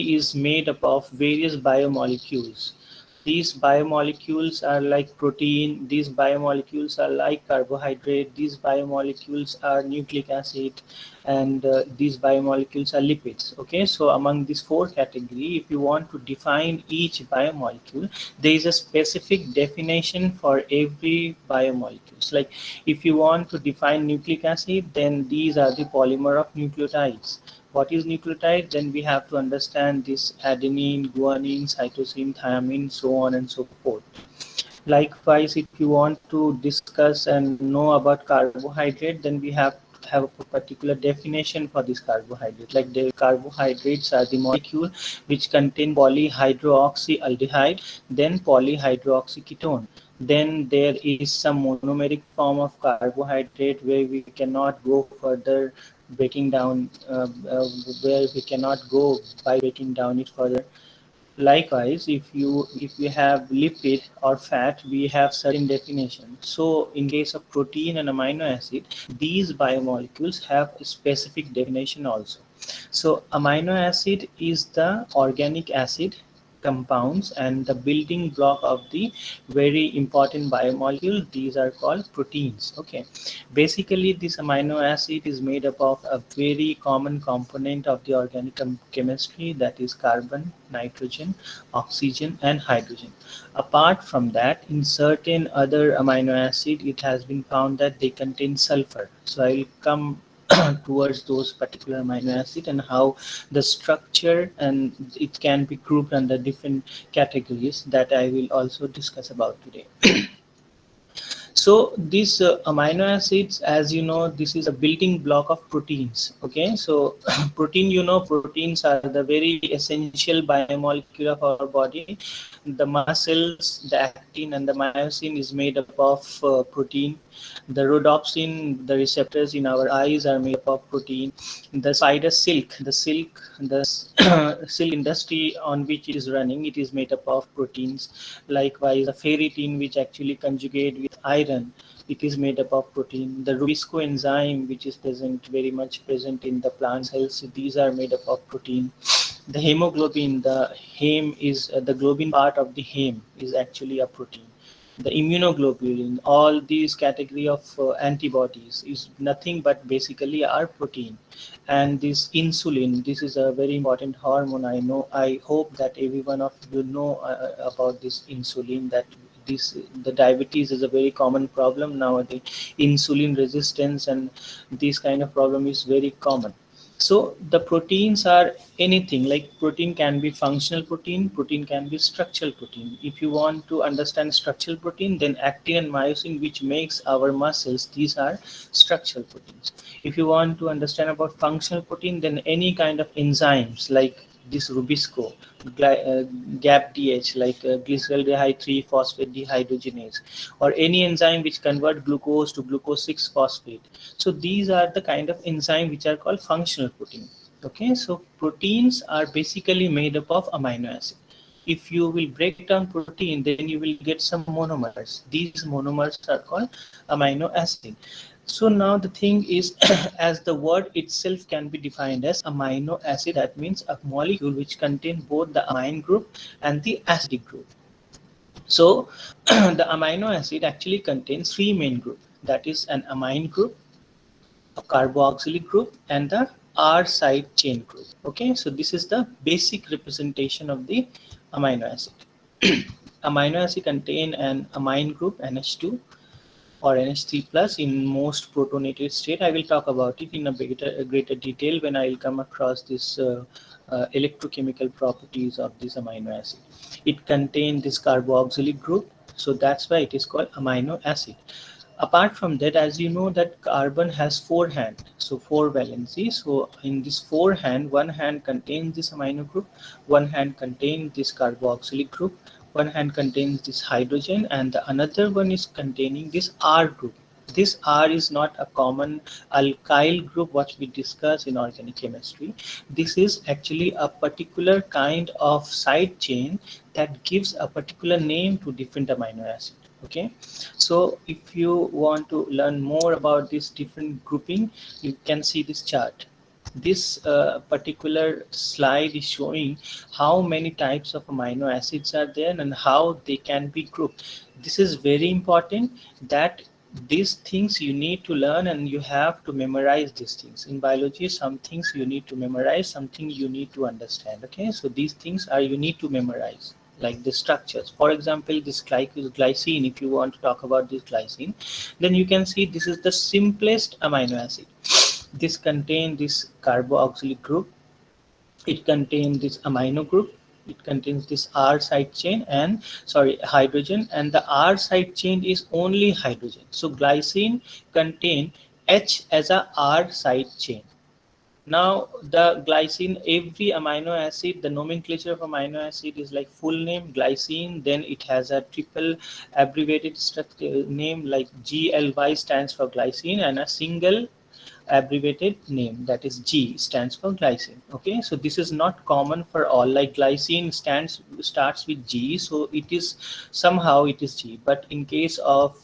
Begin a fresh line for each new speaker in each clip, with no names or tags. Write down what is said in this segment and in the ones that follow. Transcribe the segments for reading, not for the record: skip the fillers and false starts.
is made up of various biomolecules. These biomolecules are like protein, these biomolecules are like carbohydrate, these biomolecules are nucleic acid, and these biomolecules are lipids. Okay, so among these four category, if you want to define each biomolecule, there is a specific definition for every biomolecules. Like if you want to define nucleic acid, then these are the polymer of nucleotides. What is nucleotide? Then we have to understand this adenine, guanine, cytosine, thymine, so on and so forth. Likewise, if you want to discuss and know about carbohydrate, then we have to have a particular definition for this carbohydrate. Like the carbohydrates are the molecule which contain polyhydroxyaldehyde, then polyhydroxyketone. Then there is some monomeric form of carbohydrate where we cannot go further breaking down, where we cannot go by breaking down it further. Likewise, if you have lipid or fat, we have certain definition. So in case of protein and amino acid, these biomolecules have a specific definition also. So amino acid is the organic acid compounds and the building block of the very important biomolecule. These are called proteins. Okay, basically this amino acid is made up of a very common component of the organic chemistry, that is carbon, nitrogen, oxygen and hydrogen. Apart from that, in certain other amino acid, it has been found that they contain sulfur. So I will come towards those particular amino acid and how the structure and it can be grouped under different categories, that I will also discuss about today. So these amino acids, as you know, this is a building block of proteins. Okay, so protein, proteins are the very essential biomolecule of our body. The muscles, the actin and the myosin is made up of protein. The rhodopsin, the receptors in our eyes are made up of protein. The spider silk, the silk industry on which it is running, it is made up of proteins. Likewise, the ferritin, which actually conjugate with iron, it is made up of protein. The Rubisco enzyme, which is very much present in the plant cells, these are made up of protein. The hemoglobin, the heme is the globin part of the heme is actually a protein. The immunoglobulin, all these category of antibodies is nothing but basically are protein. And this insulin, this is a very important hormone. I hope that every one of you know about this insulin, that this the diabetes is a very common problem nowadays. Insulin resistance and this kind of problem is very common. So the proteins are anything, like protein can be functional protein, protein can be structural protein. If you want to understand structural protein, then actin and myosin, which makes our muscles, these are structural proteins. If you want to understand about functional protein, then any kind of enzymes like this Rubisco, GAPDH, like glyceraldehyde 3 phosphate dehydrogenase, or any enzyme which convert glucose to glucose 6 phosphate. So these are the kind of enzyme which are called functional protein. Okay, so proteins are basically made up of amino acid. If you will break down protein, then you will get some monomers. These monomers are called amino acid. So now the thing is, as the word itself can be defined as amino acid, that means a molecule which contains both the amine group and the acidic group. So the amino acid actually contains three main groups, that is an amine group, a carboxylic group and the R side chain group. Okay, so this is the basic representation of the amino acid. Amino acid contain an amine group NH2 or NH3 plus in most protonated state. I will talk about it in a greater detail when I will come across this electrochemical properties of this amino acid. It contains this carboxylic group, so that's why it is called amino acid. Apart from that, as you know that carbon has four hand, so four valency. So in this four hand, one hand contains this amino group, one hand contains this carboxylic group, one hand contains this hydrogen, and the another one is containing this R group. This R is not a common alkyl group what we discuss in organic chemistry. This is actually a particular kind of side chain that gives a particular name to different amino acid. Okay, so if you want to learn more about this different grouping, you can see this chart. This particular slide is showing how many types of amino acids are there and how they can be grouped. This is very important, that these things you need to learn and you have to memorize these things. In biology, some things you need to memorize, something you need to understand. Okay, so these things are you need to memorize, like the structures. For example, this glycine, if you want to talk about this glycine, then you can see this is the simplest amino acid. This contains this carboxylic group, it contains this amino group, it contains this R side chain and hydrogen, and the R side chain is only hydrogen. So glycine contain H as a R side chain. Now the glycine, every amino acid, the nomenclature of amino acid is like full name glycine, then it has a triple abbreviated structure name like GLY stands for glycine, and a single abbreviated name, that is G stands for glycine. Okay, so this is not common for all, like glycine starts with G, so it is somehow it is G, but in case of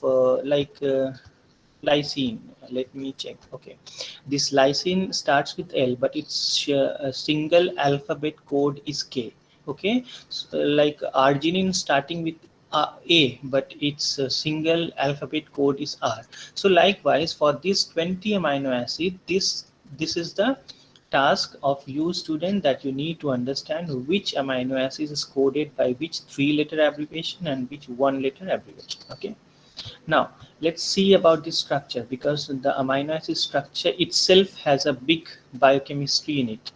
lysine, let me check. Okay, this lysine starts with L, but its single alphabet code is K. Okay, so, like arginine starting with A, but its single alphabet code is R. So likewise, for this 20 amino acid, this is the task of you student, that you need to understand which amino acid is coded by which 3-letter abbreviation and which 1-letter abbreviation. Okay, now let's see about the structure, because the amino acid structure itself has a big biochemistry in it.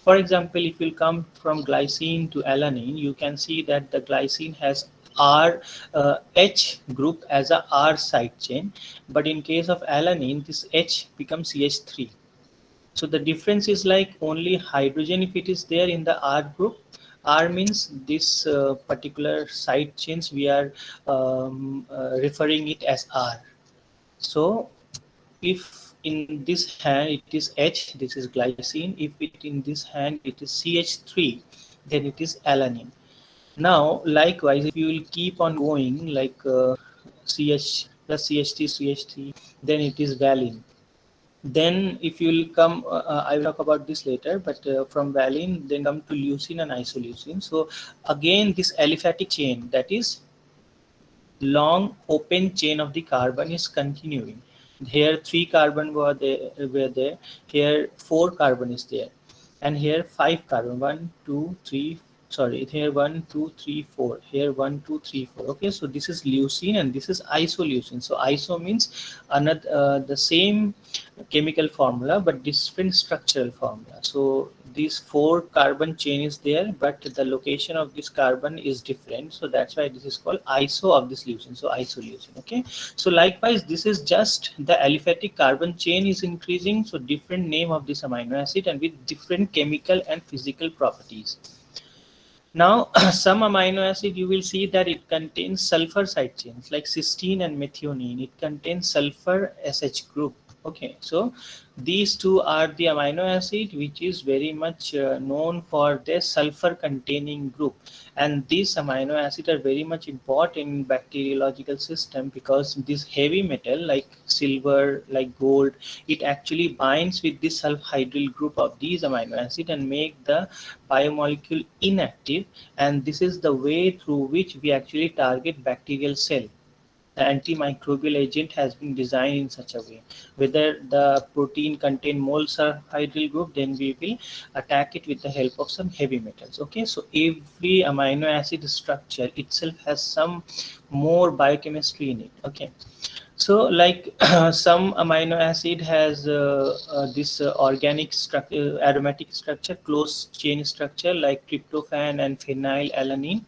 For example, if you come from glycine to alanine, you can see that the glycine has H group as a R side chain, but in case of alanine, this H becomes CH3. So the difference is like only hydrogen if it is there in the R group. R means this particular side chains we are referring it as R. So if in this hand it is H, this is glycine. If it in this hand it is CH3, then it is alanine. Now likewise, if you will keep on going like CH plus CH3, CH3, then it is valine. Then if you will come, I will talk about this later, but from valine then come to leucine and isoleucine. So again this aliphatic chain, that is long open chain of the carbon, is continuing. Here 3 carbon were there, here 4 carbon is there, and here 5 carbon, 1 2 3, sorry, here 1 2 3 4, here 1 2 3 4. Okay, so this is leucine and this is isoleucine. So iso means another the same chemical formula but different structural formula. So these 4 carbon chain is there, but the location of this carbon is different, so that's why this is called iso of this leucine. So isoleucine. Okay, so likewise this is just the aliphatic carbon chain is increasing, so different name of this amino acid and with different chemical and physical properties. Now some amino acid you will see that it contains sulfur side chains like cysteine and methionine. It contains sulfur SH group. Okay, so these two are the amino acid which is very much known for their sulfur containing group, and these amino acid are very much important in bacteriological system, because this heavy metal like silver, like gold, it actually binds with this sulfhydryl group of these amino acid and make the biomolecule inactive, and this is the way through which we actually target bacterial cell. The antimicrobial agent has been designed in such a way. Whether the protein contain mole sulfhydryl group, then we will attack it with the help of some heavy metals. Okay, so every amino acid structure itself has some more biochemistry in it. Okay, so like some amino acid has this organic structure, aromatic structure, close chain structure like tryptophan and phenylalanine.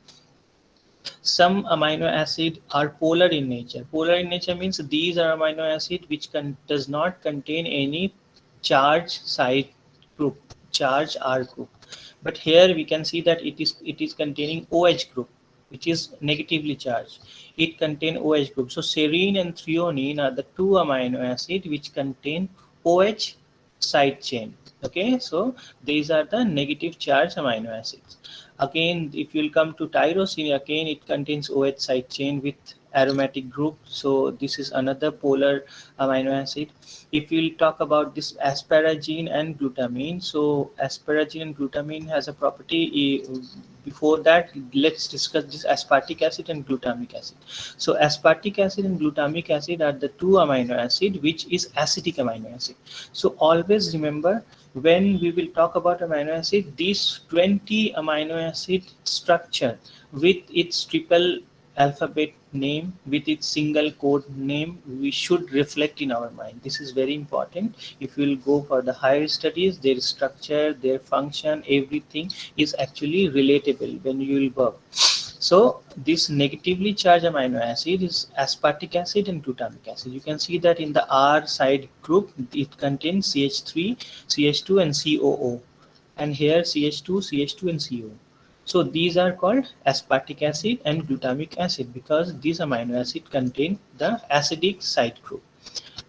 Some amino acid are polar in nature. Polar in nature means these are amino acid which does not contain any charge side group, charge R group. But here we can see that it is containing OH group, which is negatively charged. It contains OH group. So serine and threonine are the 2 amino acid which contain OH side chain. Okay, so these are the negative charge amino acids. Again, if you'll come to tyrosine, again it contains OH side chain with aromatic group. So this is another polar amino acid. If we'll talk about this asparagine and glutamine, so asparagine and glutamine has a property. Before that, let's discuss this aspartic acid and glutamic acid. So aspartic acid and glutamic acid are the two amino acid which is acidic amino acid. So always remember, when we will talk about amino acid, these 20 amino acid structure with its triple alphabet name, with its single code name, we should reflect in our mind. This is very important. If you will go for the higher studies, their structure, their function, everything is actually relatable when you will work. So this negatively charged amino acid is aspartic acid and glutamic acid. You can see that in the R side group, it contains CH3, CH2 and COO, and here CH2, CH2 and CO. So these are called aspartic acid and glutamic acid because these amino acid contain the acidic side group.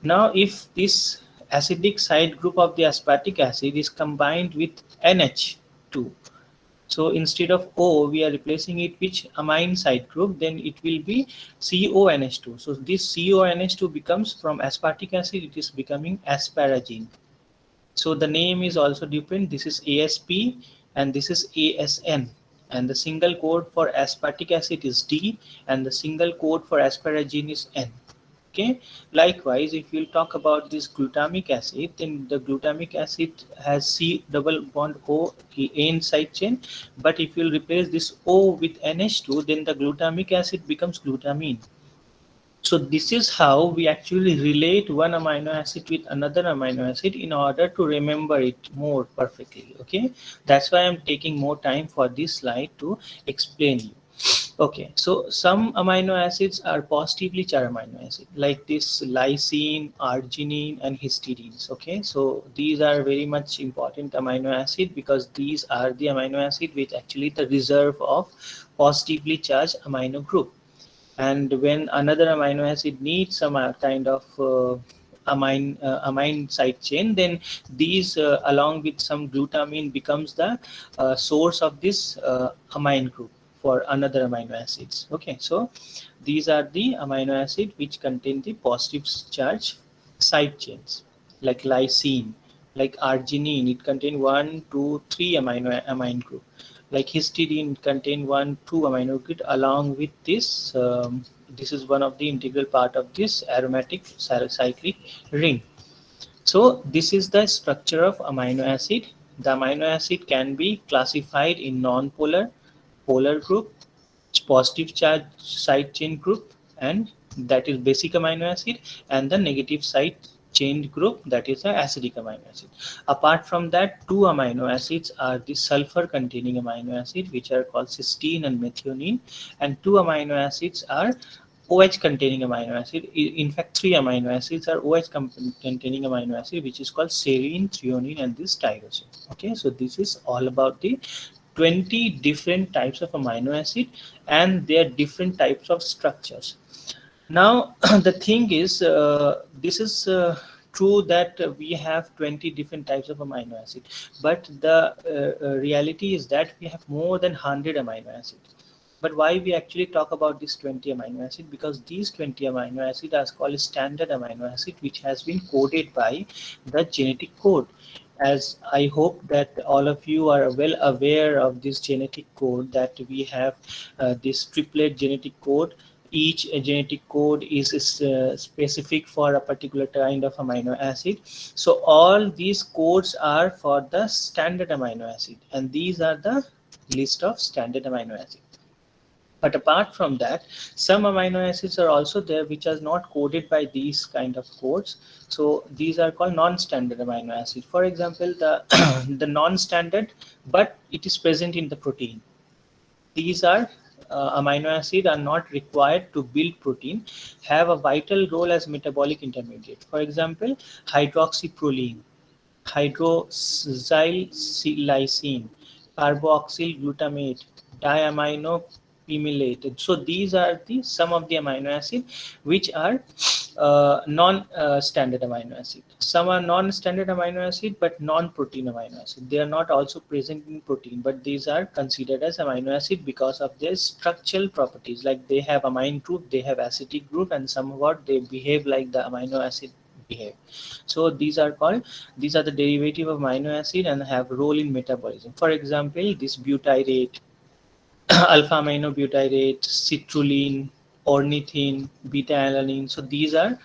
Now if this acidic side group of the aspartic acid is combined with NH2, so instead of O, we are replacing it with amine side group, then it will be CONH2. So this CONH2 becomes, from aspartic acid, it is becoming asparagine. So the name is also different. This is ASP and this is ASN. And the single code for aspartic acid is D and the single code for asparagine is N. Okay, likewise, if you'll talk about this glutamic acid, then the glutamic acid has C double bond O N side chain, but if you'll replace this O with NH2, then the glutamic acid becomes glutamine. So this is how we actually relate one amino acid with another amino acid in order to remember it more perfectly. Okay, that's why I'm taking more time for this slide to explain you. Okay, so some amino acids are positively charged amino acid, like this lysine, arginine, and histidines. Okay, so these are very much important amino acid because these are the amino acid which actually the reserve of positively charged amino group. And when another amino acid needs some kind of amine side chain, then these along with some glutamine becomes the source of this amine group for another amino acids. Okay, so these are the amino acid which contain the positive charge side chains, like lysine, like arginine, it contain 1, 2, 3 amine group, like histidine contain 1, 2 amino acid along with this. This is one of the integral part of this aromatic cyclic ring. So this is the structure of amino acid. The amino acid can be classified in non-polar, polar group, positive charge side chain group, and that is basic amino acid, and the negative side chain group, that is the acidic amino acid. Apart from that, two amino acids are the sulfur containing amino acid, which are called cysteine and methionine, and two amino acids are OH containing amino acid. In fact, three amino acids are OH containing amino acid, which is called serine, threonine, and this tyrosine. Okay, so this is all about the 20 different types of amino acid and their different types of structures. Now the thing is, this is true that we have 20 different types of amino acid, but the reality is that we have more than 100 amino acids. But why we actually talk about this 20 amino acid? Because these 20 amino acid are called standard amino acid, which has been coded by the genetic code. As I hope that all of you are well aware of this genetic code, that we have this triplet genetic code. Each genetic code is specific for a particular kind of amino acid. So all these codes are for the standard amino acid, and these are the list of standard amino acid. But apart from that, some amino acids are also there which are not coded by these kind of codes. So these are called non-standard amino acid. For example, the the non-standard, but it is present in the protein. These are amino acid are not required to build protein, have a vital role as metabolic intermediate. For example, hydroxyproline, hydroxylysine, carboxyl glutamate, diamino pimelated. So these are the some of the amino acid which are non-standard amino acid. Some are non-standard amino acid but non-protein amino acid. They are not also present in protein, but these are considered as amino acid because of their structural properties. Like they have amine group, they have acidic group, and somewhat they behave like the amino acid behave. So these are the derivative of amino acid and have role in metabolism. For example, this butyrate, alpha aminobutyrate, citrulline, ornithine, beta alanine. So these are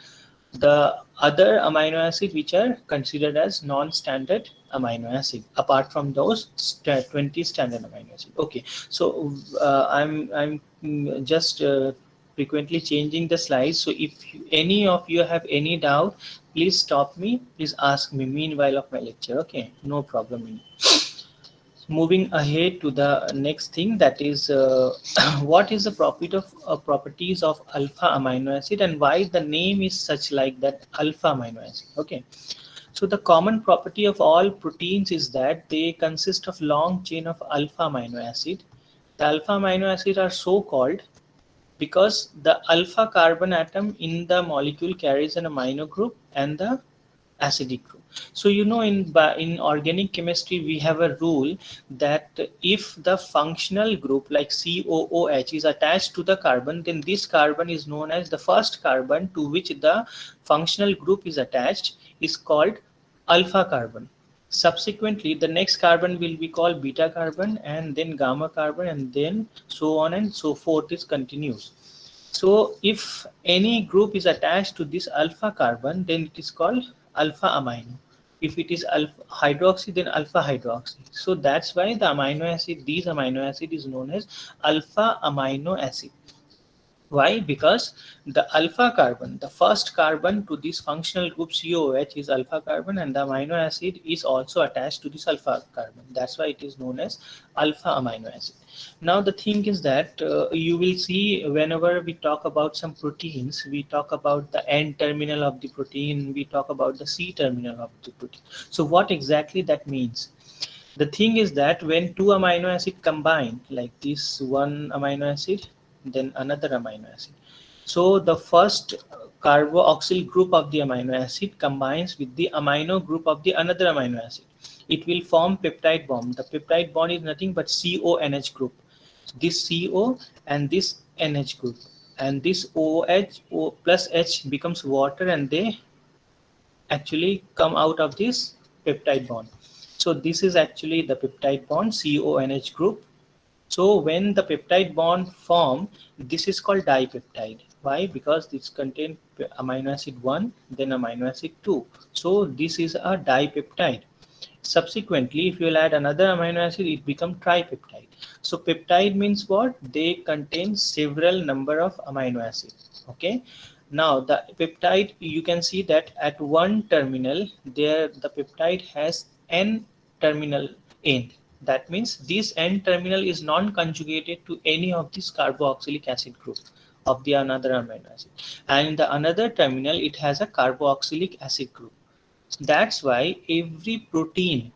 the other amino acid which are considered as non-standard amino acid apart from those 20 standard amino acid. Okay, so I'm just frequently changing the slides. So if any of you have any doubt, please stop me, please ask me meanwhile of my lecture. Okay, no problem. Moving ahead to the next thing, that is what is the properties of alpha amino acid and why the name is such like that, alpha amino acid. Okay, so the common property of all proteins is that they consist of long chain of alpha amino acid. The alpha amino acid are so called because the alpha carbon atom in the molecule carries an amino group and the acidic group. So in organic chemistry we have a rule that if the functional group like COOH is attached to the carbon, then this carbon is known as the first carbon to which the functional group is attached is called alpha carbon. Subsequently, the next carbon will be called beta carbon, and then gamma carbon, and then so on and so forth. This continues. So if any group is attached to this alpha carbon, then it is called alpha amino. If it is alpha hydroxy, then alpha hydroxy. So that's why the amino acid, these amino acid is known as alpha amino acid. Why? Because the alpha carbon, the first carbon to this functional group COOH is alpha carbon, and the amino acid is also attached to this alpha carbon. That's why it is known as alpha amino acid. Now the thing is that you will see whenever we talk about some proteins, we talk about the N terminal of the protein, we talk about the C terminal of the protein. So what exactly that means? The thing is that when two amino acid combine, like this one amino acid, then another amino acid. So the first carboxyl group of the amino acid combines with the amino group of the another amino acid. It will form peptide bond. The peptide bond is nothing but CONH group. This CO and this NH group, and this OH plus H becomes water, and they actually come out of this peptide bond. So this is actually the peptide bond, CONH group. So when the peptide bond form, this is called dipeptide. Why? Because this contains amino acid 1, then amino acid 2. So this is a dipeptide. Subsequently, if you will add another amino acid, it becomes tripeptide. So peptide means what? They contain several number of amino acids. Okay. Now the peptide, you can see that at one terminal there the peptide has n terminal end. That means this N terminal is non-conjugated to any of this carboxylic acid group of the another amino acid, and in the another terminal it has a carboxylic acid group. That's why every protein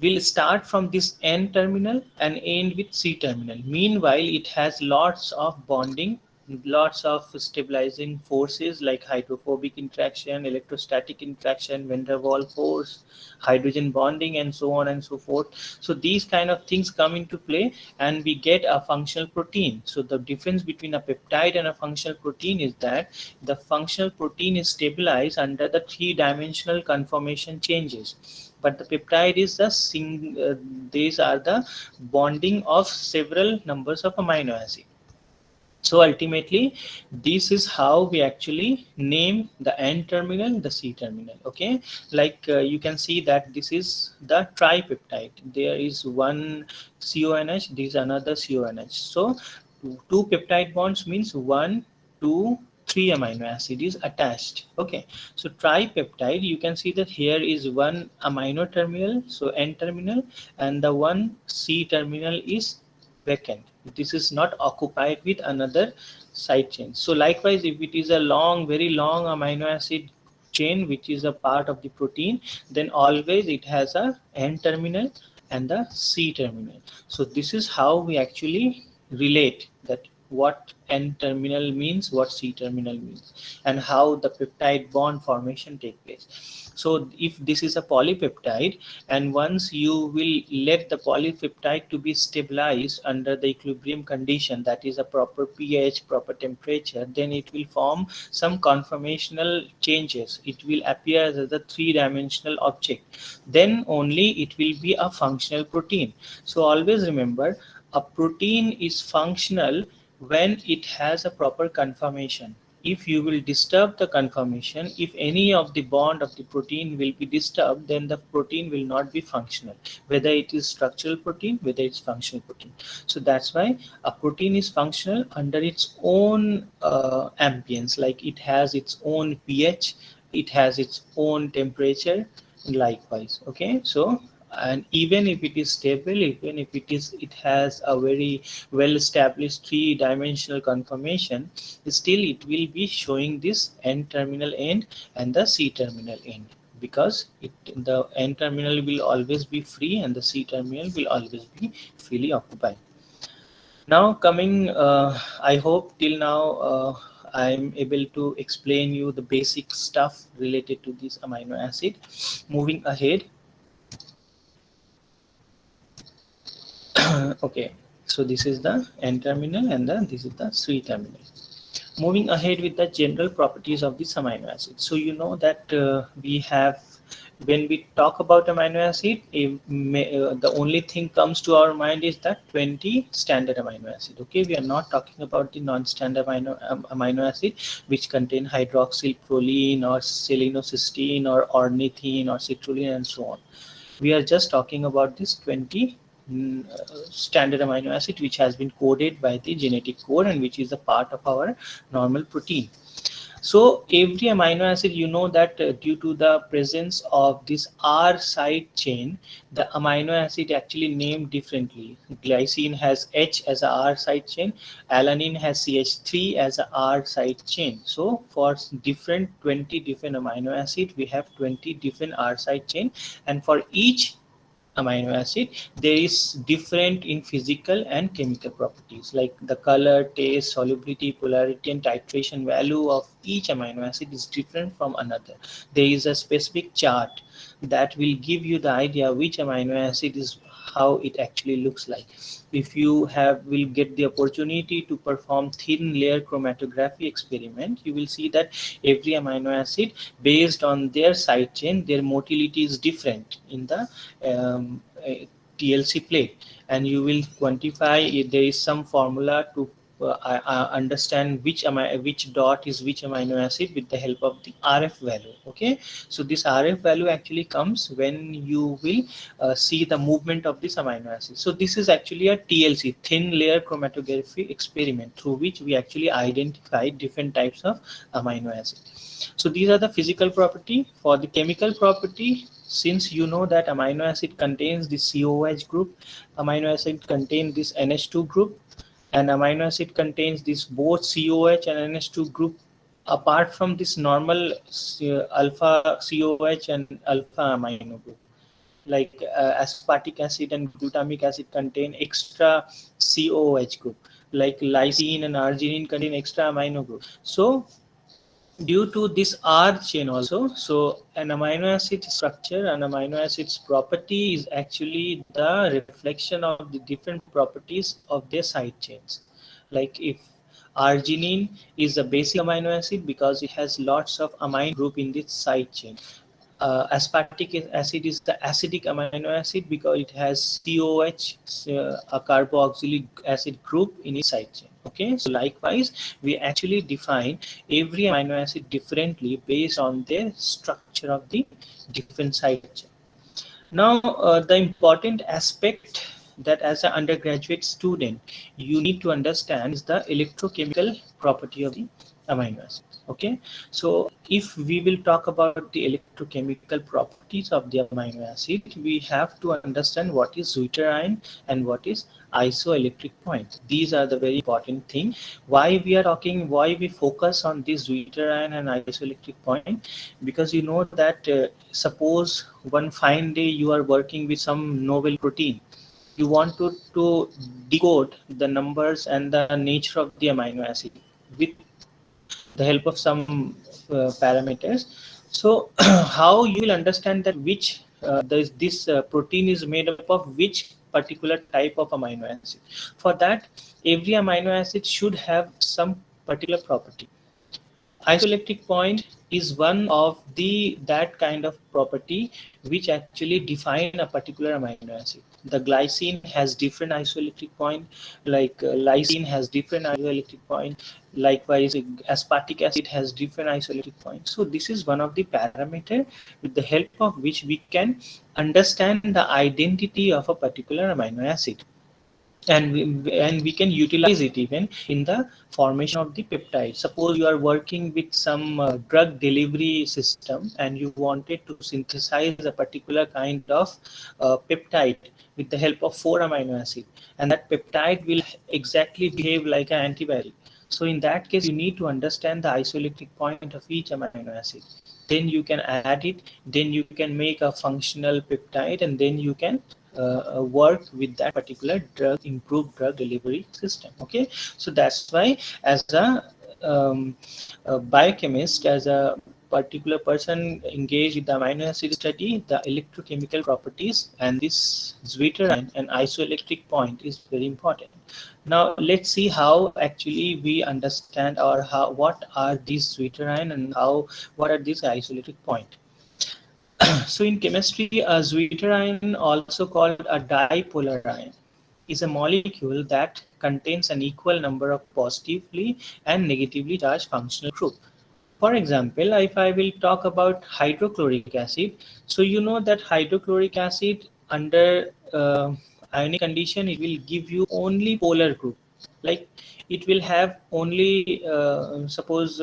will start from this N terminal and end with C terminal. Meanwhile, it has lots of bonding, lots of stabilizing forces like hydrophobic interaction, electrostatic interaction, van der Waals force, hydrogen bonding, and so on and so forth. So these kind of things come into play and we get a functional protein. So the difference between a peptide and a functional protein is that the functional protein is stabilized under the three-dimensional conformation changes, but the peptide is these are the bonding of several numbers of amino acid. So ultimately, this is how we actually name the N terminal, the C terminal. Okay, like you can see that this is the tripeptide. There is one CONH, this is another CONH. So two peptide bonds means 1, 2, 3 amino acid is attached. Okay, so tripeptide, you can see that here is one amino terminal, so N terminal, and the one C terminal is vacant. This is not occupied with another side chain. So likewise, if it is a long, very long amino acid chain which is a part of the protein, then always it has a N terminal and the C terminal. So this is how we actually relate that what N terminal means, what C terminal means, and how the peptide bond formation take place. So if this is a polypeptide, and once you will let the polypeptide to be stabilized under the equilibrium condition, that is a proper pH, proper temperature, then it will form some conformational changes. It will appear as a three-dimensional object. Then only it will be a functional protein. So always remember, a protein is functional when it has a proper conformation. If you will disturb the conformation, if any of the bond of the protein will be disturbed, then the protein will not be functional, whether it is structural protein, whether it's functional protein. So that's why a protein is functional under its own ambience, like it has its own pH, it has its own temperature, likewise. Okay, so and even if it is stable, even if it has a very well established three-dimensional conformation, still it will be showing this N terminal end and the C terminal end, because the N terminal will always be free and the C terminal will always be freely occupied. Now coming, I hope till now I'm able to explain you the basic stuff related to this amino acid. Moving ahead. Okay, so this is the N terminal and this is the C terminal. Moving ahead with the general properties of this amino acid. So you know that we have, when we talk about amino acid, the only thing comes to our mind is that 20 standard amino acid. Okay, we are not talking about the non-standard amino acid which contain hydroxyl proline or selenocysteine or ornithine or citrulline and so on. We are just talking about this 20 standard amino acid which has been coded by the genetic code and which is a part of our normal protein. So every amino acid, you know that due to the presence of this R side chain, the amino acid actually named differently. Glycine has H as a R side chain, alanine has CH3 as a R side chain. So for different 20 different amino acid, we have 20 different R side chain, and for each amino acid there is different in physical and chemical properties, like the color, taste, solubility, polarity and titration value of each amino acid is different from another. There is a specific chart that will give you the idea which amino acid is, how it actually looks like. If you will get the opportunity to perform thin layer chromatography experiment, you will see that every amino acid, based on their side chain, their motility is different in the TLC plate, and you will quantify if there is some formula to understand which dot is which amino acid with the help of the RF value. Okay, so this RF value actually comes when you will see the movement of this amino acid. So this is actually a TLC, thin layer chromatography experiment, through which we actually identify different types of amino acid. So these are the physical property. For the chemical property, since you know that amino acid contains the COH group, amino acid contains this NH2 group, and amino acid contains this both COH and NH2 group. Apart from this normal alpha COH and alpha amino group, like aspartic acid and glutamic acid contain extra COH group, like lysine and arginine contain extra amino group. So due to this R chain also, so an amino acid structure and amino acid's property is actually the reflection of the different properties of their side chains. Like if arginine is a basic amino acid because it has lots of amine group in this side chain. Aspartic acid is the acidic amino acid because it has COH, a carboxylic acid group in its side chain. Okay, so likewise, we actually define every amino acid differently based on their structure of the different side chain. Now, the important aspect that as an undergraduate student you need to understand is the electrochemical property of the amino acids. Okay, so if we will talk about the electrochemical properties of the amino acid, we have to understand what is zwitterion and what is isoelectric point. These are the very important thing. Why we are talking, why we focus on this zwitterion and isoelectric point? Because you know that suppose one fine day you are working with some novel protein, you want to decode the numbers and the nature of the amino acid with the help of some parameters. So how you will understand that which this protein is made up of which particular type of amino acid. For that, every amino acid should have some particular property. Isoelectric point is one of the that kind of property which actually define a particular amino acid. The glycine has different isoelectric point, like lysine has different isoelectric point. Likewise, aspartic acid has different isoelectric point. So this is one of the parameter with the help of which we can understand the identity of a particular amino acid, and we can utilize it even in the formation of the peptide. Suppose you are working with some drug delivery system and you wanted to synthesize a particular kind of peptide with the help of 4 amino acid, and that peptide will exactly behave like an antibiotic. So in that case, you need to understand the isoelectric point of each amino acid. Then you can add it, then you can make a functional peptide, and then you can work with that particular drug, improved drug delivery system. Okay, so that's why as a biochemist, as a particular person engaged with the amino acid study, the electrochemical properties and this zwitterine and isoelectric point is very important. Now let's see how actually we understand, or how what are these zwitterine and how what are these isoelectric point. So in chemistry, a zwitterine, also called a dipolar ion, is a molecule that contains an equal number of positively and negatively charged functional group. For example, if I will talk about hydrochloric acid, so you know that hydrochloric acid under ionic condition, it will give you only polar group. Like it will have only, suppose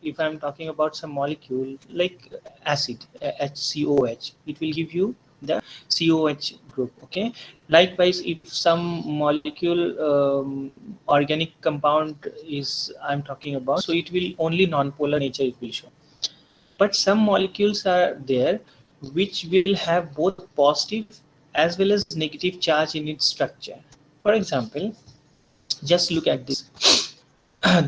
if I'm talking about some molecule like acid, HCOH, it will give you the COH group. Okay. Likewise, if some molecule organic compound is I'm talking about, so it will only non-polar nature it will show. But some molecules are there which will have both positive as well as negative charge in its structure. For example, just look at this.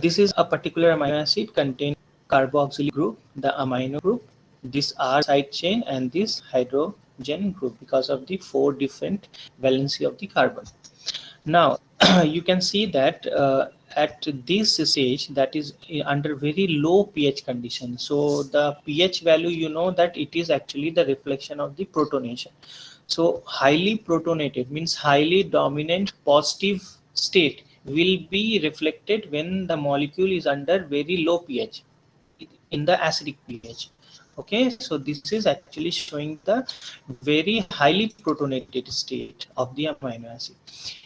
This is a particular amino acid contain carboxylic group, the amino group, this R side chain, and this hydrogen group because of the 4 different valency of the carbon. Now you can see that at this stage, that is under very low pH condition. So the pH value, you know that it is actually the reflection of the protonation. So highly protonated means highly dominant positive state will be reflected when the molecule is under very low pH in the acidic pH. Okay, so this is actually showing the very highly protonated state of the amino acid.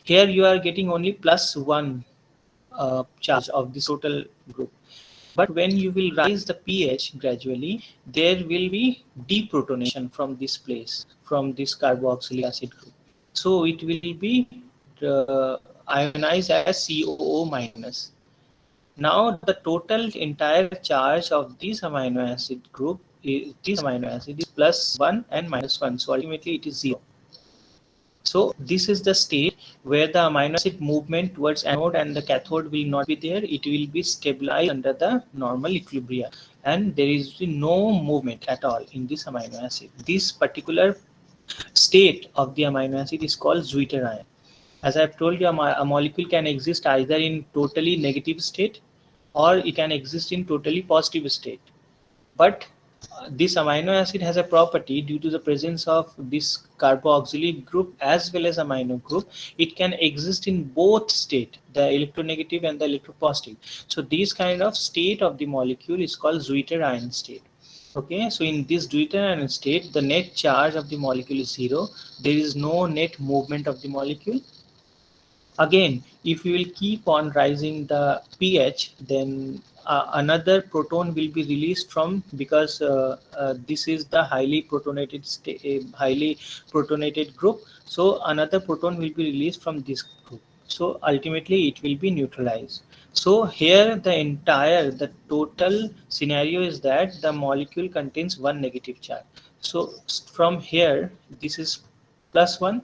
Here you are getting only +1 charge of this total group. But when you will rise the pH gradually, there will be deprotonation from this place, from this carboxylic acid group. So it will be ionized as COO minus. Now the total entire charge of this amino acid group, this amino acid is +1 and -1. So ultimately it is 0. So this is the state where the amino acid movement towards anode and the cathode will not be there. It will be stabilized under the normal equilibrium, and there is no movement at all in this amino acid. This particular state of the amino acid is called zwitterion. As I've told you, a molecule can exist either in totally negative state or it can exist in totally positive state. But this amino acid has a property due to the presence of this carboxylic group as well as amino group. It can exist in both state, the electronegative and the electropositive. So this kind of state of the molecule is called zwitterion state. Okay, so in this zwitterion state, the net charge of the molecule is 0. There is no net movement of the molecule. Again, if you will keep on rising the pH, then another proton will be released from, because this is the highly protonated group. So another proton will be released from this group. So ultimately it will be neutralized. So here the total scenario is that the molecule contains 1 negative charge. So from here, this is +1,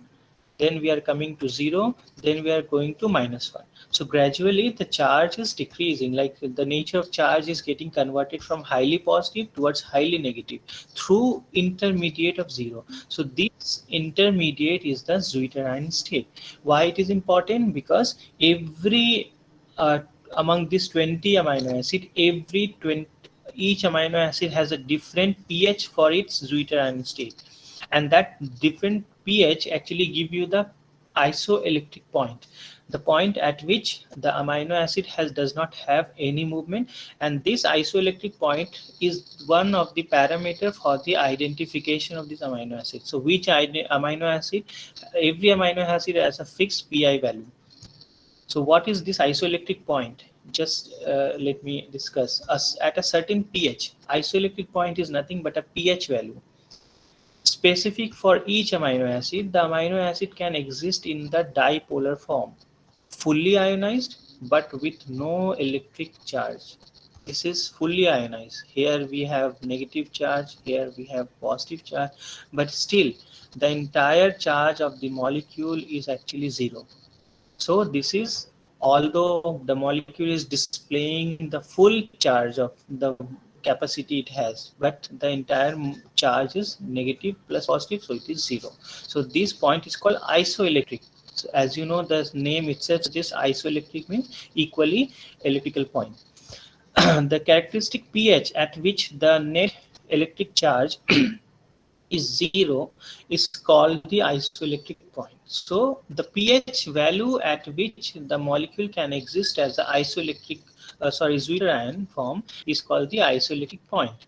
then we are coming to 0, then we are going to -1. So gradually the charge is decreasing, like the nature of charge is getting converted from highly positive towards highly negative through intermediate of 0. So this intermediate is the Zwitterian state. Why it is important? Because every uh, among these 20 amino acid, every 20 each amino acid has a different pH for its Zwitterian state, and that different pH actually give you the isoelectric point, the point at which the amino acid does not have any movement, and this isoelectric point is one of the parameter for the identification of this amino acid. So which amino acid, every amino acid has a fixed pi value. So what is this isoelectric point? Just let me discuss. At a certain pH, isoelectric point is nothing but a pH value specific for each amino acid. The amino acid can exist in the dipolar form, fully ionized but with no electric charge. This is fully ionized. Here we have negative charge, here we have positive charge, but still the entire charge of the molecule is actually 0. So this is, although the molecule is displaying the full charge of the capacity it has, but the entire charge is negative plus positive, so it is 0. So this point is called isoelectric. So as you know, the name itself suggests isoelectric means equally electrical point. The characteristic pH at which the net electric charge is 0 is called the isoelectric point. So the pH value at which the molecule can exist as the isoelectric, Zwitterian form is called the isoelectric point.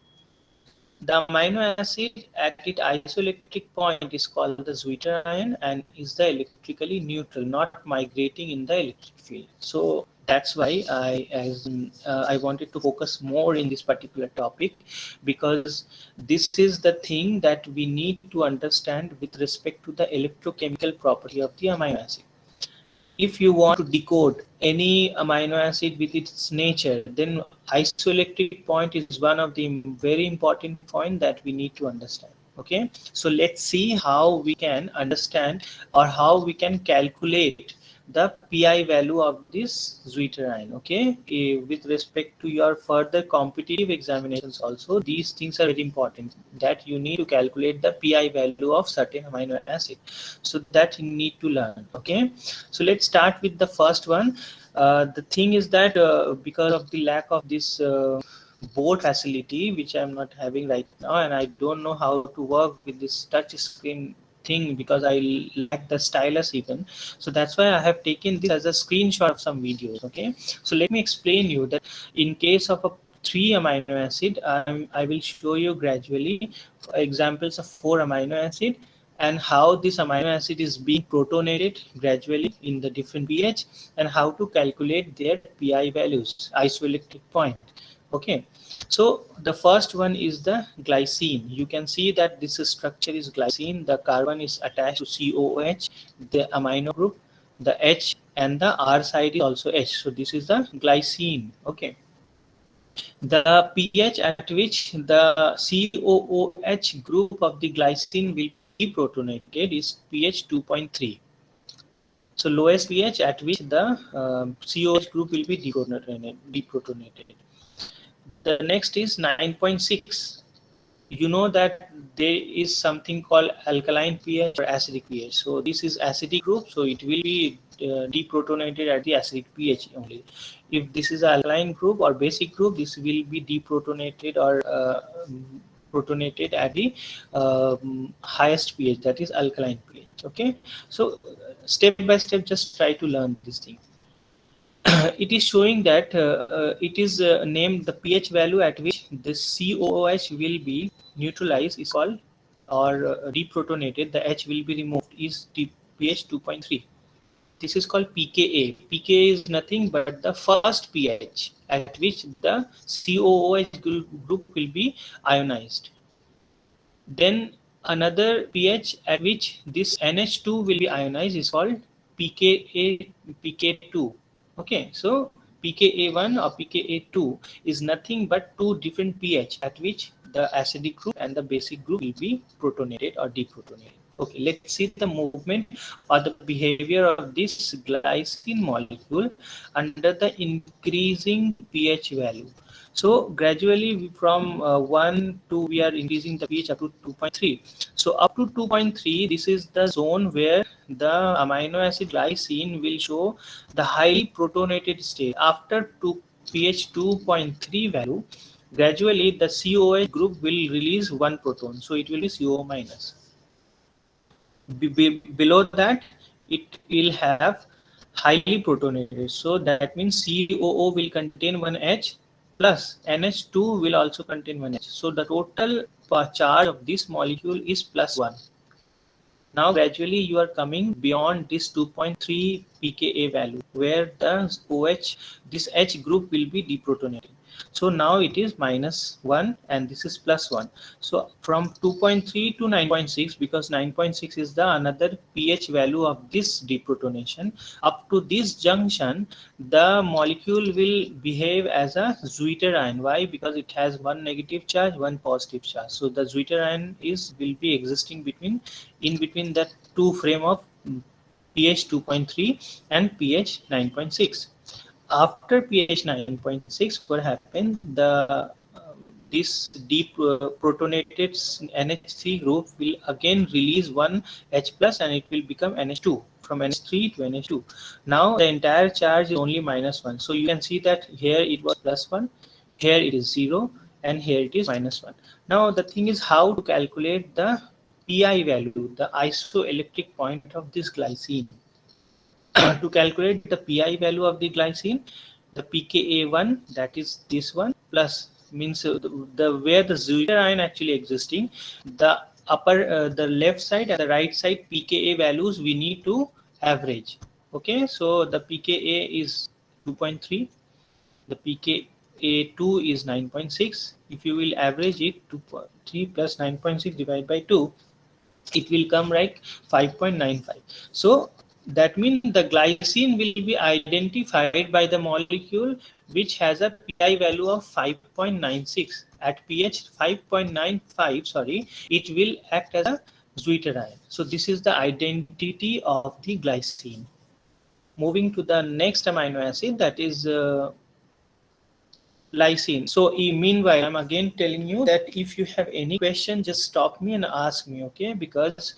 The amino acid at its isoelectric point is called the Zwitterion and is the electrically neutral, not migrating in the electric field. So that's why I wanted to focus more in this particular topic, because this is the thing that we need to understand with respect to the electrochemical property of the amino acid. If you want to decode any amino acid with its nature, then isoelectric point is one of the very important point that we need to understand. Okay, so let's see how we can understand or how we can calculate the pi value of this Zwitterion. Okay, with respect to your further competitive examinations also, these things are very important, that you need to calculate the pi value of certain amino acid, so that you need to learn. Okay, so let's start with the first one. The thing is that because of the lack of this board facility, which I'm not having right now, and I don't know how to work with this touch screen thing because I lack the stylus even. So that's why I have taken this as a screenshot of some videos. Okay, so let me explain you that in case of a 3 amino acid, I will show you gradually examples of 4 amino acid and how this amino acid is being protonated gradually in the different pH, and how to calculate their pi values, isoelectric point. Okay, so the first one is the glycine. You can see that this structure is glycine. The carbon is attached to COOH, the amino group, the H, and the R side is also H. So this is the glycine. Okay, the pH at which the COOH group of the glycine will be deprotonated is pH 2.3. So lowest pH at which the COOH group will be deprotonated. The next is 9.6. You know that there is something called alkaline pH or acidic pH. So this is acidic group, so it will be deprotonated at the acidic pH only. If this is alkaline group or basic group, this will be deprotonated or protonated at the highest pH, that is alkaline pH. Okay, so step by step, just try to learn this thing. It is showing that it is named the pH value at which the COOH will be neutralized is called, or deprotonated, the H will be removed, is pH 2.3. This is called pKa. pKa is nothing but the first pH at which the COOH group will be ionized. Then another pH at which this NH2 will be ionized is called pKa, pK2. Okay, so pKa1 or pKa2 is nothing but two different pH at which the acidic group and the basic group will be protonated or deprotonated. Okay, let's see the movement or the behavior of this glycine molecule under the increasing pH value. So gradually from 1 to we are increasing the pH up to 2.3. So up to 2.3, this is the zone where the amino acid glycine will show the highly protonated state. After pH 2.3 value, gradually the COH group will release one proton. So it will be CO minus. Below that it will have highly protonated, so that means COO will contain one H plus NH2 will also contain one H, so the total charge of this molecule is +1. Now gradually you are coming beyond this 2.3 pKa value where the OH, this H group will be deprotonated. So now it is -1 and this is +1. So from 2.3 to 9.6, because 9.6 is the another pH value of this deprotonation, up to this junction the molecule will behave as a zwitterion. Why? Because it has one negative charge, one positive charge. So the zwitterion will be existing in between that two frame of pH 2.3 and pH 9.6. After pH 9.6, what happens? This deep protonated NH3 group will again release one H plus and it will become NH2 from NH3 to NH2. Now the entire charge is only -1. So you can see that here it was +1, here it is 0, and here it is -1. Now the thing is how to calculate the PI value, the isoelectric point of this glycine. To calculate the PI value of the glycine, the pKa1, that is this one, plus means the where the zwitterion actually existing, the the left side and the right side pKa values we need to average. Okay, so the pKa is 2.3, the pKa2 is 9.6. If you will average it, 2.3 plus 9.6 divided by 2, it will come like 5.95. So that means the glycine will be identified by the molecule which has a PI value of 5.96. At pH 5.95, sorry, it will act as a zwitterion. So this is the identity of the glycine. Moving to the next amino acid, that is lysine. So meanwhile, I'm again telling you that if you have any question, just stop me and ask me, okay? Because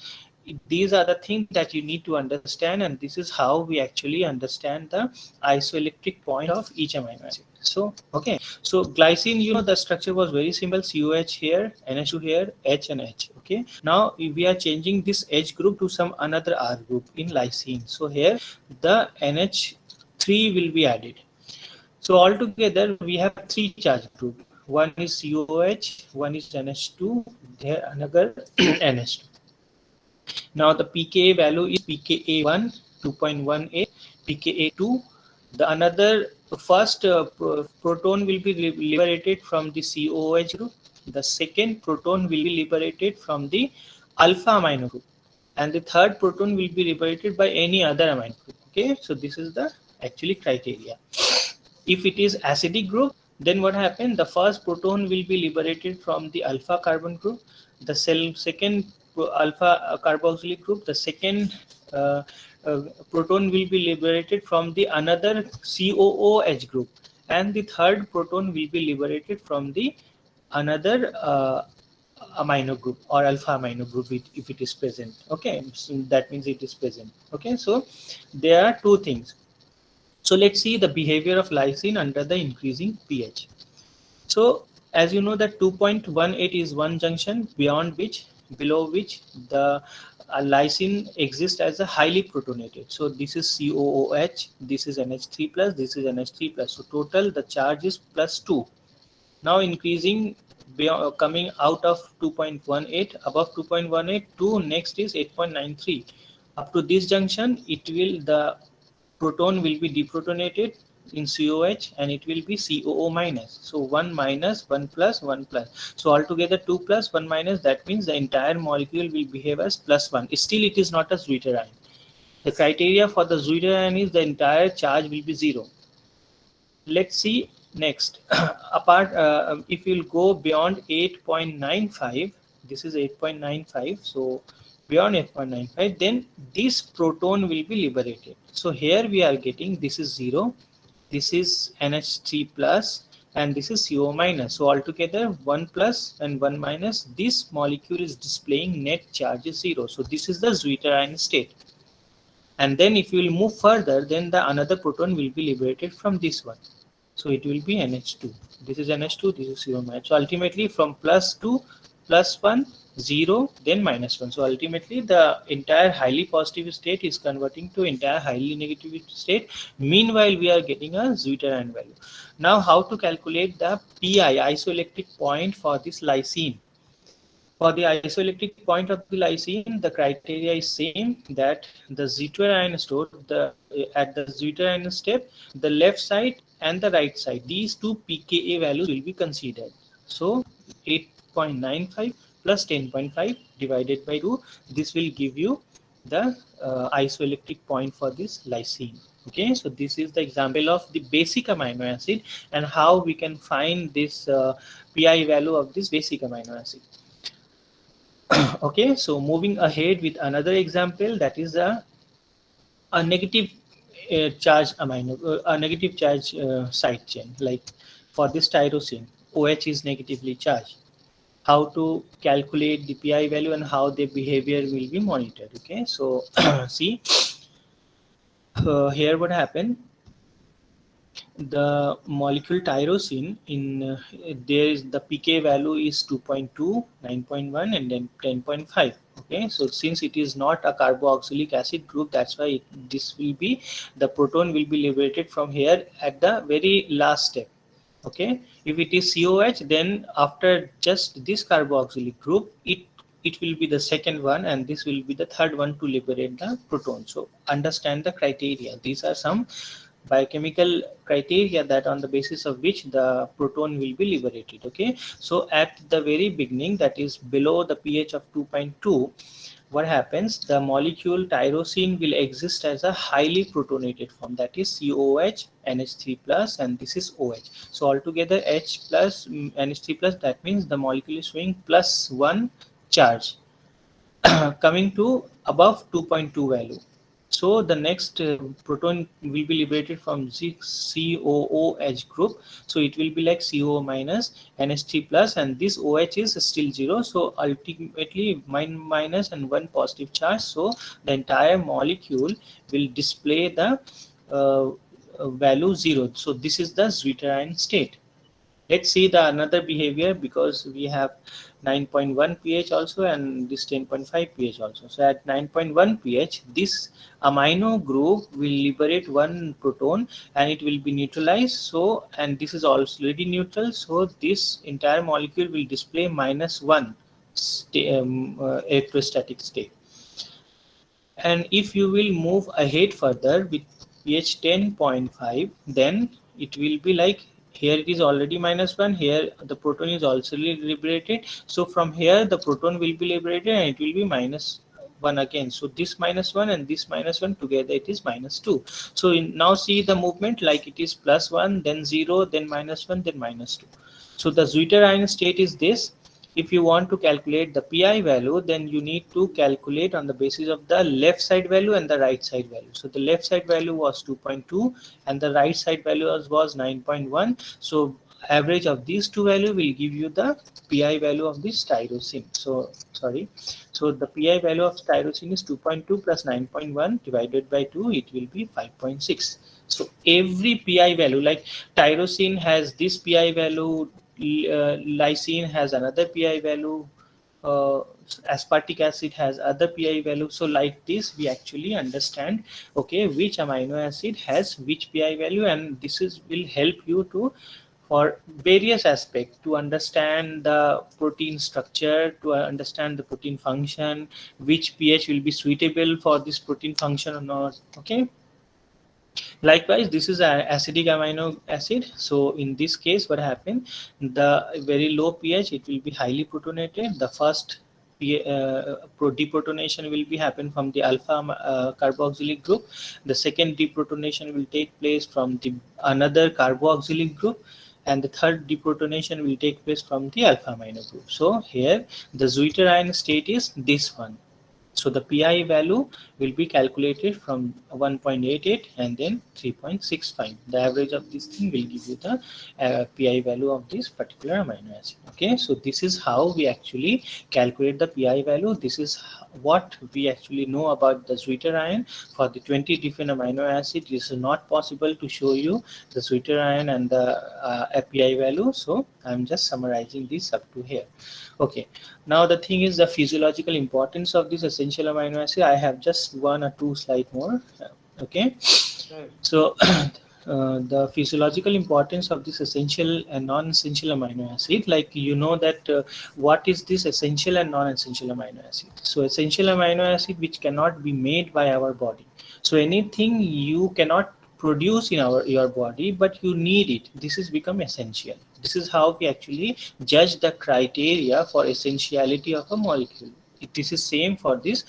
these are the things that you need to understand, and this is how we actually understand the isoelectric point of each amino acid. So okay, so glycine, you know, the structure was very simple: COH here, NH2 here, H and H. Okay, now we are changing this H group to some another R group in lysine. So here the NH3 will be added. So altogether we have three charge group. One is COH, one is NH2, there another NH2. Now the pKa value is pKa1 2.18, pKa2, the another first proton will be liberated from the COH group. The second proton will be liberated from the alpha amino group, and the third proton will be liberated by any other amino group. Okay, so this is the actually criteria. If it is acidic group, then what happens? The first proton will be liberated from the alpha carbon group, the second alpha carboxylic group, the second uh, proton will be liberated from the another COOH group, and the third proton will be liberated from the another amino group or alpha amino group if it is present. Okay, so that means it is present. Okay, so there are two things. So let's see the behavior of lysine under the increasing pH. So as you know that 2.18 is one junction below which the lysine exists as a highly protonated. So this is COOH, this is NH3 plus, this is NH3 plus. So total the charge is +2. Now increasing beyond, coming out of 2.18, above 2.18 to next is 8.93. Up to this junction, the proton will be deprotonated in COH and it will be COO minus. So 1 minus, 1 plus, 1 plus. So altogether 2 plus, 1 minus, that means the entire molecule will behave as +1. Still it is not a zwitterion. The criteria for the zwitterion is the entire charge will be 0. Let's see next. Apart, if you'll go beyond 8.95, this is 8.95. So beyond F.95, then this proton will be liberated. So here we are getting this is 0, this is NH3 plus, and this is CO minus. So altogether 1 plus and 1 minus, this molecule is displaying net charge is 0. So this is the zwitterion state. And then if you will move further, then the another proton will be liberated from this one. So it will be NH2. This is NH2, this is 0 minus. So ultimately from plus 2, plus 1, 0, then minus 1. So ultimately the entire highly positive state is converting to entire highly negative state. Meanwhile, we are getting a zwitterion value. Now how to calculate the PI, isoelectric point for this lysine? For the isoelectric point of the lysine, the criteria is same, that the zwitterion stored at the zwitterion step, the left side and the right side, these two pKa values will be considered. So 8.95 plus 10.5 divided by 2, this will give you the isoelectric point for this lysine. Okay, so this is the example of the basic amino acid and how we can find this PI value of this basic amino acid. Okay, so moving ahead with another example, that is a negative charge amino, a negative charge side chain. Like for this tyrosine, OH is negatively charged. How to calculate the PI value and how the behavior will be monitored. Okay, so see here what happened. The molecule tyrosine in there is the pK value is 2.2, 9.1 and then 10.5. Okay, so since it is not a carboxylic acid group, that's why this will be, the proton will be liberated from here at the very last step. Okay, if it is COH, then after just this carboxylic group, it will be the second one and this will be the third one to liberate the proton. So understand the criteria. These are some biochemical criteria that on the basis of which the proton will be liberated. Okay, so at the very beginning, that is below the pH of 2.2, what happens, the molecule tyrosine will exist as a highly protonated form, that is COH, NH3 plus, and this is OH. So altogether H plus NH3 plus, that means the molecule is showing plus 1 charge. Coming to above 2.2 value, so the next proton will be liberated from the COOH group. So it will be like CO minus NH3 plus, and this OH is still 0. So ultimately minus and 1 positive charge. So the entire molecule will display the value 0. So this is the zwitterion state. Let's see the another behavior, because we have 9.1 pH also and this 10.5 pH also. So at 9.1 pH, this amino group will liberate one proton and it will be neutralized. So, and this is already neutral. So this entire molecule will display -1 electrostatic state. And if you will move ahead further with pH 10.5, then it will be like, here it is already -1, here the proton is also liberated. So from here the proton will be liberated and it will be -1 again. So this -1 and this -1 together, it is -2. So now see the movement, like it is +1, then 0, then -1, then -2. So the zwitterion state is this. If you want to calculate the PI value, then you need to calculate on the basis of the left side value and the right side value. So the left side value was 2.2 and the right side value was 9.1. So average of these two values will give you the PI value of this tyrosine. So sorry, so the PI value of tyrosine is 2.2 plus 9.1 divided by 2, it will be 5.6. So every PI value, like tyrosine has this PI value, lysine has another PI value, aspartic acid has other PI value. So like this, we actually understand, okay, which amino acid has which PI value, and this is will help you to, for various aspects, to understand the protein structure, to understand the protein function, which pH will be suitable for this protein function or not. Okay. Likewise, this is an acidic amino acid. So in this case, what happened? The very low pH, it will be highly protonated. The first deprotonation will be happen from the alpha carboxylic group. The second deprotonation will take place from the another carboxylic group, and the third deprotonation will take place from the alpha amino group. So here the zwitterion state is this one. So the pi value will be calculated from 1.88 and then 3.65. The average of this thing will give you the pi value of this particular amino acid. Okay, so this is how we actually calculate the pi value. This is what we actually know about the zwitterion for the 20 different amino acids. It is not possible to show you the zwitterion and the pi value, so I'm just summarizing this up to here. Okay, now the thing is the physiological importance of this essential amino acid. I have just one or two slide more. Okay,
Sir,
so the physiological importance of this essential and non-essential amino acid, like that what is this essential and non-essential amino acid. So essential amino acid which cannot be made by our body. So anything you cannot produce in your body but you need it, this is become essential. This is how we actually judge the criteria for essentiality of a molecule. This is same for this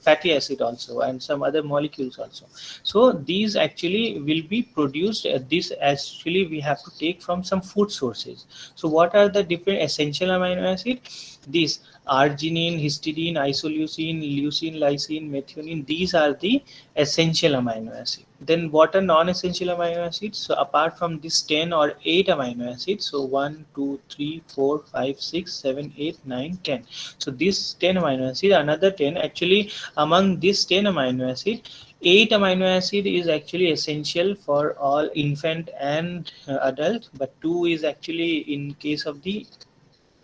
fatty acid also and some other molecules also. So these actually will be produced, this actually we have to take from some food sources. So what are the different essential amino acid? These arginine, histidine, isoleucine, leucine, lysine, methionine, these are the essential amino acid. Then what are non-essential amino acids? So apart from this 10 or 8 amino acids, so 1, 2, 3, 4, 5, 6, 7, 8, 9, 10. So this 10 amino acid, another 10, actually among this 10 amino acid, 8 amino acid is actually essential for all infant and adult, but 2 is actually in case of the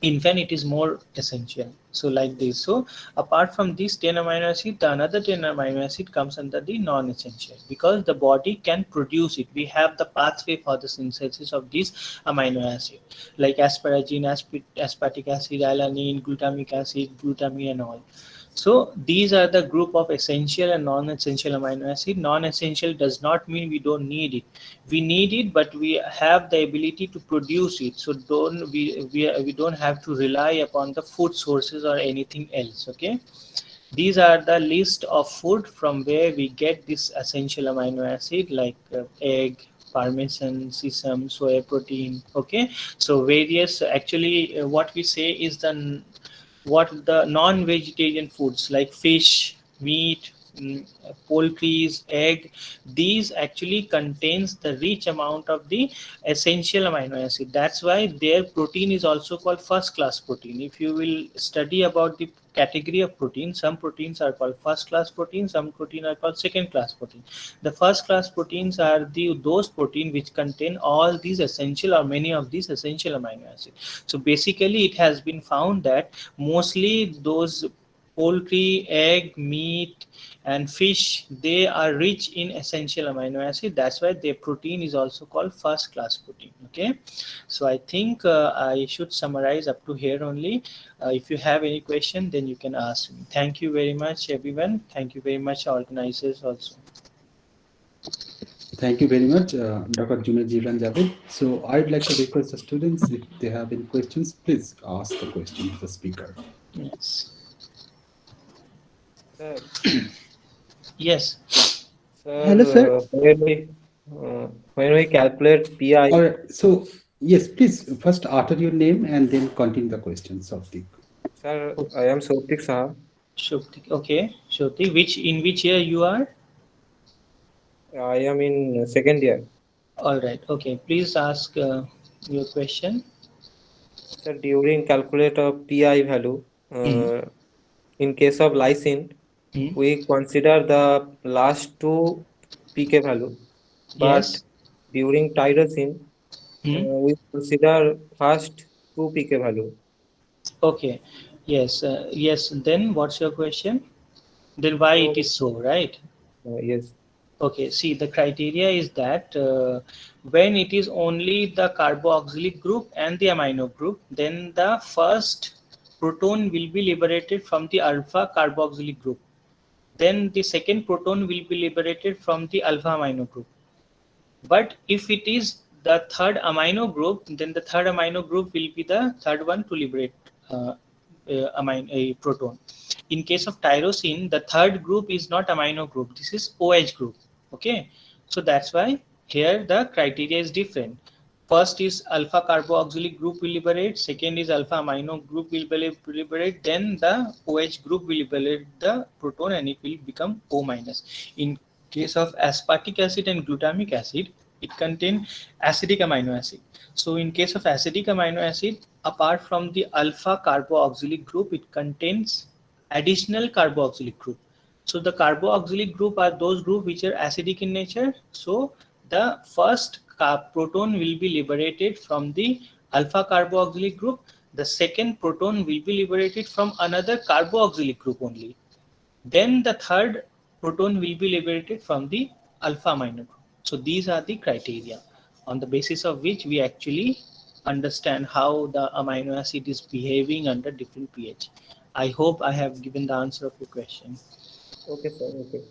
infant it is more essential. So like this. So apart from this 10 amino acid, the another 10 amino acid comes under the non-essential because the body can produce it. We have the pathway for the synthesis of this amino acid like asparagine, aspartic acid, alanine, glutamic acid, glutamine and all. So these are the group of essential and non-essential amino acid. Non-essential does not mean we don't need it. We need it, but we have the ability to produce it. So we don't have to rely upon the food sources or anything else. Okay. These are the list of food from where we get this essential amino acid like egg, parmesan, sesame, soy protein. Okay. So various actually what we say is what the non-vegetarian foods like fish, meat, poultries, egg, these actually contains the rich amount of the essential amino acid. That's why their protein is also called first class protein. If you will study about the category of protein, some proteins are called first class protein, some protein are called second class protein. The first class proteins are those protein which contain all these essential or many of these essential amino acids. So basically it has been found that mostly those poultry, egg, meat and fish, they are rich in essential amino acid. That's why their protein is also called first class protein. Okay, so I think I should summarize up to here only. If you have any question then you can ask me. Thank you very much everyone. Thank you very much organizers also.
Thank you very much, Dr. Junaid Jilan Javed. So I'd like to request the students, if they have any questions, please ask the question to the speaker.
Yes.
sir,
Yes.
Hello, sir.
When we calculate PI,
All right. So yes, please first utter your name and then continue the questions of the.
sir, I am Sotik Saha.
Shruti. Okay. Shruti, in which year you are?
I am in second year.
All right. Okay. Please ask your question.
Sir, during calculate of PI value,
Mm.
in case of lysine,
Mm.
we consider the last two PK value, but
Yes.
during tyrosine,
Mm.
we consider first two PK value.
Okay. Yes. Yes. Then what's your question? Then why it
So,
is so, right?
yes,
Okay. See, the criteria is that when it is only the carboxylic group and the amino group, then the first proton will be liberated from the alpha carboxylic group. Then the second proton will be liberated from the alpha amino group. But if it is the third amino group, then the third amino group will be the third one to liberate a proton. In case of tyrosine, the third group is not amino group. This is OH group. Okay, so that's why here the criteria is different. First is alpha carboxylic group will liberate, second is alpha amino group will liberate, then the OH group will liberate the proton and it will become O minus. In case of aspartic acid and glutamic acid, it contains acidic amino acid. So in case of acidic amino acid, apart from the alpha carboxylic group, it contains additional carboxylic group. So the carboxylic group are those groups which are acidic in nature. So the first proton will be liberated from the alpha carboxylic group. The second proton will be liberated from another carboxylic group only. Then the third proton will be liberated from the alpha amino group. So these are the criteria on the basis of which we actually understand how the amino acid is behaving under different pH. I hope I have given the answer of your question.
Okay, sir. Okay.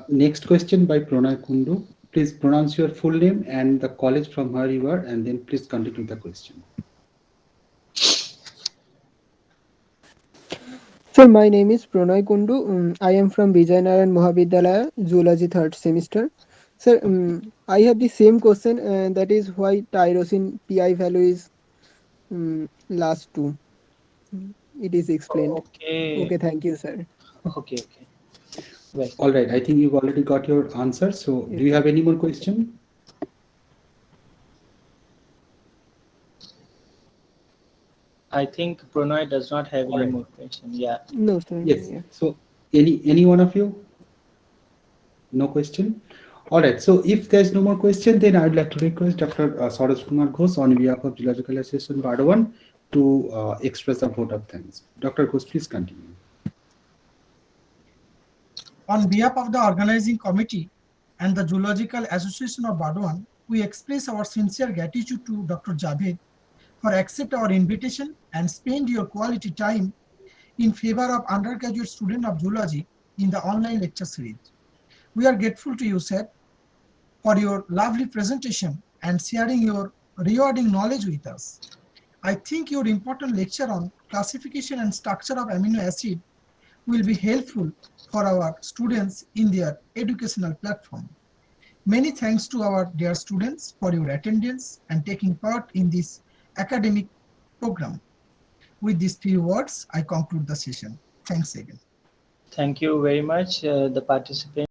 Next question by Pranay Kundu. Please pronounce your full name and the college from where you are, and then please continue the question.
Sir, my name is Pranay Kundu. I am from Vijayanaran Mahavidyalaya, Zoology 3rd semester. Sir, I have the same question, and that is why tyrosine PI value is last 2. It is explained.
Okay.
Okay, thank you, sir.
Okay. Well,
All right, I think you've already got your answer. So do you have any more question?
I think Pranay does not have any
Alright.
more question. Yeah.
No, sir.
Yes.
Yeah.
So any one of you? No question? All right. So if there's no more question, then I'd like to request Dr. Saroj Kumar Ghosh on behalf of Zoological Association Bardhaman to express a vote of thanks. Dr. Ghosh, please continue.
On behalf of the organizing committee and the Zoological Association of Bardhaman, we express our sincere gratitude to Dr. Javed for accept our invitation and spend your quality time in favor of undergraduate student of zoology in the online lecture series. We are grateful to you, sir, for your lovely presentation and sharing your rewarding knowledge with us. I think your important lecture on classification and structure of amino acid will be helpful for our students in their educational platform. Many thanks to our dear students for your attendance and taking part in this academic program. With these few words, I conclude the session. Thanks again.
Thank you very much, the participants.